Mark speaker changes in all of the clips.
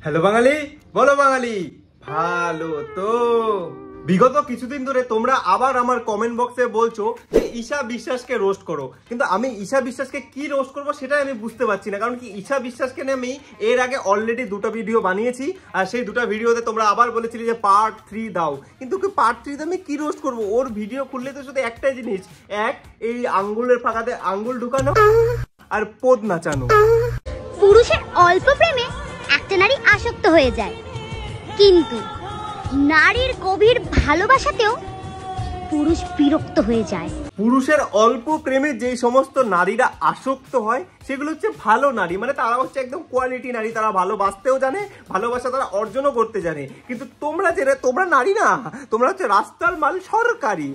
Speaker 1: Hello বাঙালি, বলো বাঙালি ভালো তো। বিগত কিছুদিন ধরে তোমরা আবার আমার কমেন্ট বক্সে বলছো যে ঈশা বিশ্বাসকে রোস্ট করো, কিন্তু আমি ঈশা বিশ্বাসকে কি রোস্ট করবো সেটাই আমি বুঝতে পারছি না। কারণ কি, ঈশা বিশ্বাসকে নিয়ে আমি এর আগে অলরেডি দুটো ভিডিও বানিয়েছি, আর সেই দুটো ভিডিওতে তোমরা আবার বলেছিলে যে পার্ট 3 দাও, কিন্তু পার্ট 3 আমি কি রোস্ট করবো? ওর ভিডিও খুললে তো শুধু একটাই জিনিস, এই আঙ্গুলের ফাঁকাতে আঙ্গুল ঢুকানো আর পোদ নাচানো।
Speaker 2: পুরুষের অল্প প্রেমে একটা নারী আসক্ত হয়ে যায়, কিন্তু নারীর গভীর ভালোবাসাতেও পুরুষ বিরক্ত হয়ে যায়।
Speaker 1: পুরুষের অল্প প্রেমে যে সমস্ত নারীরা আসক্ত হয় সেগুলো হচ্ছে ভালো নারী, মানে তারা হচ্ছে একদম কোয়ালিটি নারী, তারা ভালোবাসতেও জানে, ভালোবাসা তারা অর্জনও করতে জানে। কিন্তু তোমরা নারী না, তোমরা হচ্ছে রাস্তার মাল, সরকারি।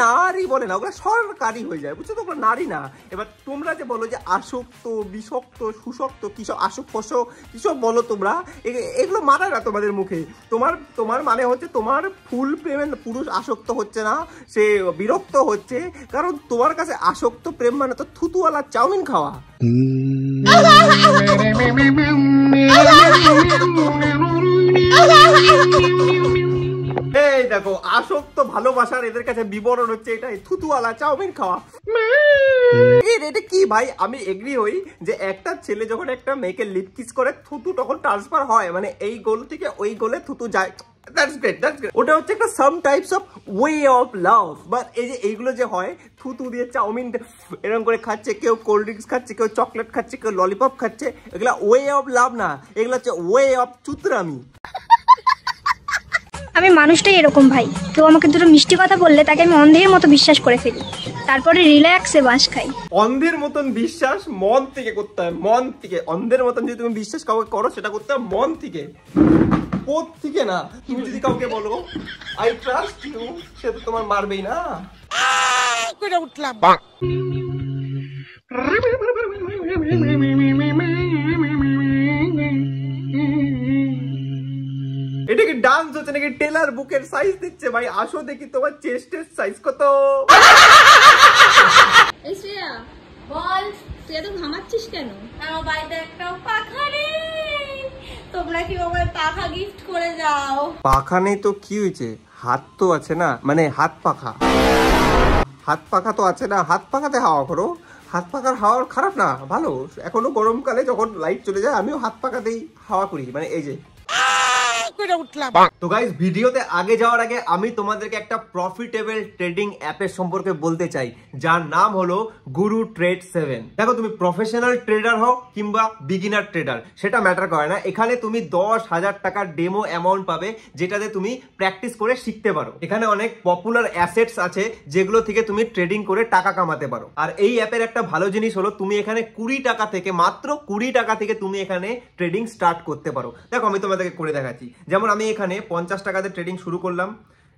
Speaker 1: নারী বলে না, ওগুলো সরকারি হয়ে যায়, বুঝছো? তোমরা নারী না। এবার তোমরা যে বলো যে আসক্ত, বিষক্ত, সুশক্ত, কিসব আসক্ত কিসব বলো তোমরা, এগুলো মানায় না তোমাদের মুখে। তোমার মানে হচ্ছে তোমার ফুল প্রেমে পুরুষ আসক্ত হচ্ছে না, সে বিরক্ত হচ্ছে, কারণ তোমার কাছে আসক্ত প্রেম মানে তো থুতুওয়ালা চাউমিন খাওয়া। এই দেখো, আসক্ত ভালোবাসার এদের কাছে বিবরণ হচ্ছে এটাই, থুতুওয়ালা চাউমিন খাওয়া। এটা কি ভাই? আমি এগ্রি হই যে একটা ছেলে যখন একটা মেয়েকে লিপ কিস করে থুতু তখন ট্রান্সফার হয়, মানে এই গোল থেকে ওই গোলে থুতু যায়। That's great. ওটা হচ্ছে একটা some types of way of love, but এই যে এইগুলো যে হয়, থুতু দিয়ে চাউমিন এরকম করে খাচ্ছে, কেউ কোল্ড ড্রিঙ্কস খাচ্ছে, কেউ চকলেট খাচ্ছে, কেউ ললিপপ খাচ্ছে, এগুলা ওয়ে অফ লাভ না, এগুলো হচ্ছে ওয়ে অফ চুতরামি।
Speaker 3: আমি মানুষটাই এরকম ভাই, কেউ আমাকে দুটো মিষ্টি কথা বললে তাকে আমি অন্ধের মতো বিশ্বাস করে ফেলি, তারপরে রিল্যাক্সে বাঁশ খাই।
Speaker 1: অন্ধের মতন বিশ্বাস মন থেকে করতে হয়, মন থেকে। অন্ধের মতন যদি তুমি বিশ্বাস কাউকে করো, সেটা করতে হয় মন থেকে, পোত থেকে না। তুমি যদি কাউকে বলো আই ট্রাস্ট ইউ, সে তো তোমার মারবেই না। করে উঠলাম এটা কি ডান্স হচ্ছে নাকি টেলার বুকের সাইজ দিচ্ছে? ভাই আসো দেখি তোমার চেস্টের সাইজ কত।
Speaker 4: এই শ্রেয়া বল, তুই এত ঘামাচ্ছিস কেন? আমার বাড়িতে একটা পাখা নেই, তোমরা কি আমায় পাখা গিফট করে যাও?
Speaker 1: পাখা নেই তো কি হয়েছে? হাত তো আছে না, মানে হাত পাখা তো আছে না, হাত পাখাতে হাওয়া করো। হাত পাখার হাওয়া খারাপ না, ভালো। এখনো গরমকালে যখন লাইট চলে যায় আমিও হাত পাখাতেই হাওয়া করি, মানে এই যে উঠলাম। তো গাইস, ভিডিওতে আগে যাওয়ার আগে আমি তোমাদেরকে একটা প্রফিটেবল ট্রেডিং অ্যাপের সম্পর্কে বলতে চাই, যার নাম হলো গুরু ট্রেড 7। দেখো, তুমি প্রফেশনাল ট্রেডার হও কিংবা বিগিনার ট্রেডার, সেটা ম্যাটার করে না। এখানে তুমি 10,000 টাকার ডেমো অ্যামাউন্ট পাবে, যেটাতে তুমি প্র্যাকটিস করে শিখতে পারো। এখানে অনেক পপুলার অ্যাসেটস আছে যেগুলো থেকে তুমি ট্রেডিং করে টাকা কামাতে পারো। আর এই অ্যাপের একটা ভালো জিনিস হলো, তুমি এখানে 20 টাকা থেকে, মাত্র 20 টাকা থেকে তুমি এখানে ট্রেডিং স্টার্ট করতে পারো। দেখো, আমি তোমাদেরকে করে দেখাচ্ছি। যেমন আমি এখানে 50 টাকাতে ট্রেডিং শুরু করলাম।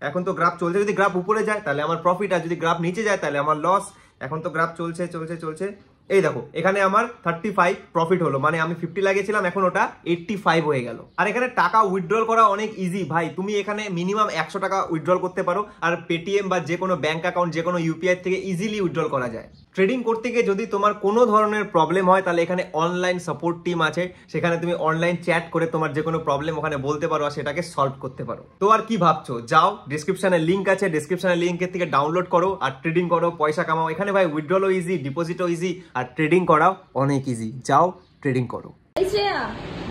Speaker 1: এখন তো গ্রাফ চলছে, যদি গ্রাফ উপরে যায় তাহলে আমার প্রফিট, আর যদি গ্রাফ নিচে যায় তাহলে আমার লস। এখন তো গ্রাফ চলছে। এই দেখো, এখানে আমার 35 প্রফিট হলো, মানে আমি 50 লাগিয়েছিলাম, এখন ওটা 85 হয়ে গেল। আর এখানে টাকা উইথড্রল করা অনেক ইজি ভাই। তুমি এখানে মিনিমাম 100 টাকা উইথড্রল করতে পারো, আর পেটিএম বা যে কোনো ব্যাংক অ্যাকাউন্ট, যে কোনো ইউপিআই থেকে ইজিলি উইথড্রল করা যায়। ট্রেডিং করতে গিয়ে যদি তোমার কোনো ধরনের প্রবলেম হয়, তাহলে এখানে অনলাইন সাপোর্ট টিম আছে, সেখানে তুমি অনলাইন চ্যাট করে তোমার যে কোনো প্রবলেম ওখানে বলতে পারো আর সেটাকে সলভ করতে পারো। তো আর কি ভাবছো? যাও, ডিসক্রিপশনে লিঙ্ক আছে, ডিসক্রিপশনের লিঙ্কের থেকে ডাউনলোড করো আর ট্রেডিং করো, পয়সা কামাও। এখানে ভাই উইথড্রলও ইজি, ডিপোজিটও ইজি, আর ট্রেডিং করাও অনেক ইজি। যাও, ট্রেডিং করো।
Speaker 4: এই শ্রেয়া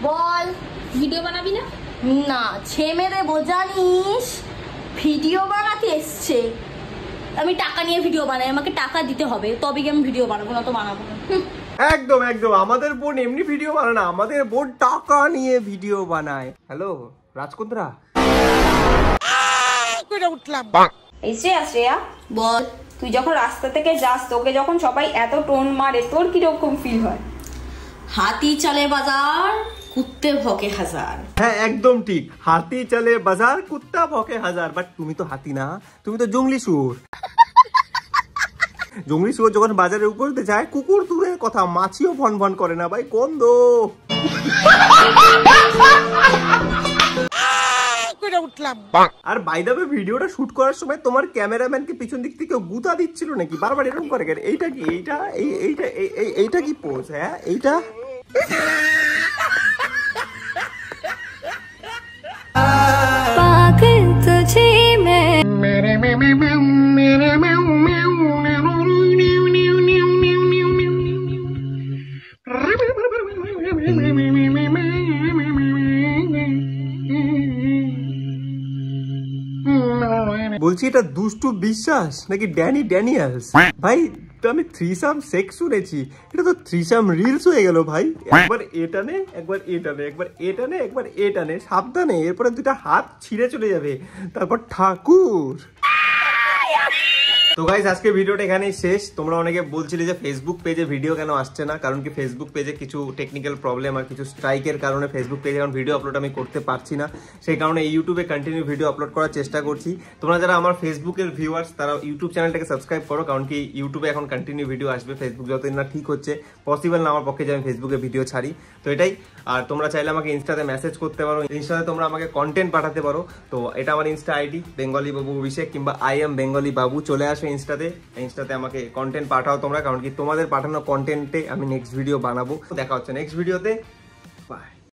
Speaker 4: বল, ভিডিও বানাবি না?
Speaker 5: না, ছেমেরে বোঝানিস, ভিডিও বানাতে এসছে। আমি টাকা নিয়ে ভিডিও বানাই, আমাকে টাকা দিতে হবে, তবে কি আমি ভিডিও বানাবো, না তো বানাবো না।
Speaker 1: একদম আমাদের বোন এমনি ভিডিও বানায় না, আমাদের বোন টাকা নিয়ে ভিডিও বানায়। হ্যালো রাজকুন্দ্রা, উঠলাম।
Speaker 5: এই শ্রেয়া বল, তুই যখন রাস্তা থেকে যাস, তোকে যখন সবাই এত টোন মারে, তোর কিরকম ফিল হয়? হাতি চলে বাজার, কুত্তে ভকে হাজার।
Speaker 1: হ্যাঁ, একদম ঠিক, হাতি চলে বাজার, কুত্তা ভকে হাজার। বাট তুমি তো হাতি না, তুমি তো জঙ্গলি শুয়োর। জঙ্গলি শুয়োর যখন বাজারের উপর দিয়ে যায়, কুকুর দূরের কথা, মাছিও ভন ভন করে না ভাই, গন্ধ। আর বাই দ্য ওয়ে, ভিডিওটা শুট করার সময় তোমার ক্যামেরাম্যানকে পিছন দিক থেকে গুতা দিচ্ছিল নাকি? বারবার এরকম করে কেন? এইটা কি পোজ? হ্যাঁ, এইটা বলছি এটা দুষ্টু বিশ্বাস নাকি ড্যানি ড্যানিয়েলস? ভাই তো আমি থ্রিসাম সেক্স শুনেছি, এটা তো থ্রিসাম রিলস হয়ে গেল ভাই। একবার এটা নে, একবার এটা নে, একবার এটা নে, একবার এটা নে, সাবধানে, এরপরে দুটা হাত ছিঁড়ে চলে যাবে, তারপর ঠাকুর। তো গাইস আজকে ভিডিওটা এখানেই শেষ। তোমরা অনেকে বলছিলে যে ফেসবুক পেজে ভিডিও কেন আসছে না, কারণ কি ফেসবুক পেজে কিছু টেকনিক্যাল প্রবলেম আর কিছু স্ট্রাইকের কারণে ফেসবুক পেজে এখন ভিডিও আপলোড আমি করতে পারছি না। সেই কারণে ইউটিউবে কন্টিনিউ ভিডিও আপলোড করার চেষ্টা করছি। তোমরা যারা আমার ফেসবুকের ভিউয়ার্স তারা ইউটিউব চ্যানেলটাকে সাবস্ক্রাইব করো, কারণ কি ইউটিউবে এখন কন্টিনিউ ভিডিও আসবে। ফেসবুক যতদিন না ঠিক হচ্ছে, পসিবল না আমার পক্ষে যে আমি ফেসবুকে ভিডিও ছাড়ি, তো এটাই। আর তোমরা চাইলে আমাকে ইনস্টাতে মেসেজ করতে পারো, ইনস্টাতে তোমরা আমাকে কন্টেন্ট পাঠাতে পারো। তো এটা আমার ইনস্টা আইডি বেঙ্গলি বাবু অভিষেক, কিংবা আই এম বেঙ্গলি বাবু। চলে আসো ইনস্টাতে আমাকে কন্টেন্ট পাঠাও তোমরা, কারণ কি তোমাদের পাঠানো কন্টেন্টে আমি নেক্সট ভিডিও বানাবো। দেখা হচ্ছে নেক্সট ভিডিওতে, বাই।